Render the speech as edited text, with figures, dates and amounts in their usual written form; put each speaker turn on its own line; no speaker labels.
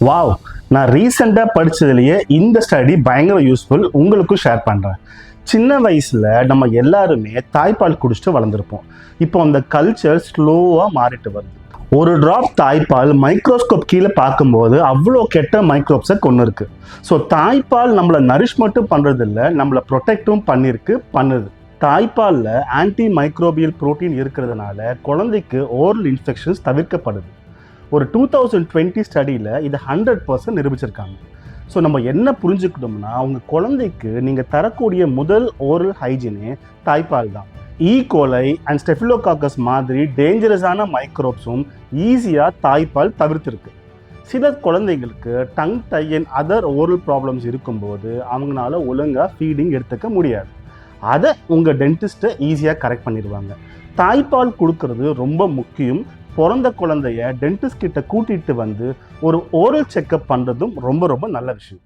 Wow! நான் ரீசெண்டா படிச்சதுலயே இந்த ஸ்டடி பயங்கர யூஸ்ஃபுல். உங்களுக்கும் ஷேர் பண்றேன். சின்ன வயசுல நம்ம எல்லாருமே தாய்ப்பால் குடிச்சிட்டு வளர்ந்துருப்போம். இப்போ அந்த கல்ச்சர் ஸ்லோவா மாறிட்டு வருது. ஒரு டிராப் தாய்ப்பால் மைக்ரோஸ்கோப் கீழே பார்க்கும்போது அவ்வளோ கெட்ட மைக்ரோப்ஸை கொண்டு இருக்கு. ஸோ தாய்ப்பால் நம்மளை நரிஷ் மட்டும் பண்றது இல்லை, நம்மளை ப்ரொடெக்டும் பண்ணுது. தாய்ப்பாலில் ஆன்டி மைக்ரோபியல் புரோட்டீன் இருக்கிறதுனால குழந்தைக்கு ஓரல் இன்ஃபெக்ஷன்ஸ் தவிர்க்கப்படுது. ஒரு 2020 ஸ்டடியில் இதை 100% நிரூபிச்சிருக்காங்க. ஸோ நம்ம என்ன புரிஞ்சுக்கணும்னா, அவங்க குழந்தைக்கு நீங்கள் தரக்கூடிய முதல் ஓரல் ஹைஜீனே தாய்ப்பால் தான். ஈகோலை அண்ட் ஸ்டெஃபிலோகாக்கஸ் மாதிரி டேஞ்சரஸான மைக்ரோப்ஸும் ஈஸியாக தாய்ப்பால் தவிர்த்திருக்கு. சில குழந்தைங்களுக்கு tongue tie and other oral problems இருக்கும்போது அவங்களால ஒழுங்காக ஃபீடிங் எடுத்துக்க முடியாது. அதை உங்கள் டென்டிஸ்ட்டை ஈஸியாக கரெக்ட் பண்ணிடுவாங்க. தாய்ப்பால் கொடுக்கறது ரொம்ப முக்கியம். பிறந்த குழந்தைய டென்டிஸ்ட் கிட்ட கூட்டிகிட்டு வந்து ஒரு ஓரல் செக்கப் பண்ணுறதும் ரொம்ப ரொம்ப நல்ல விஷயம்.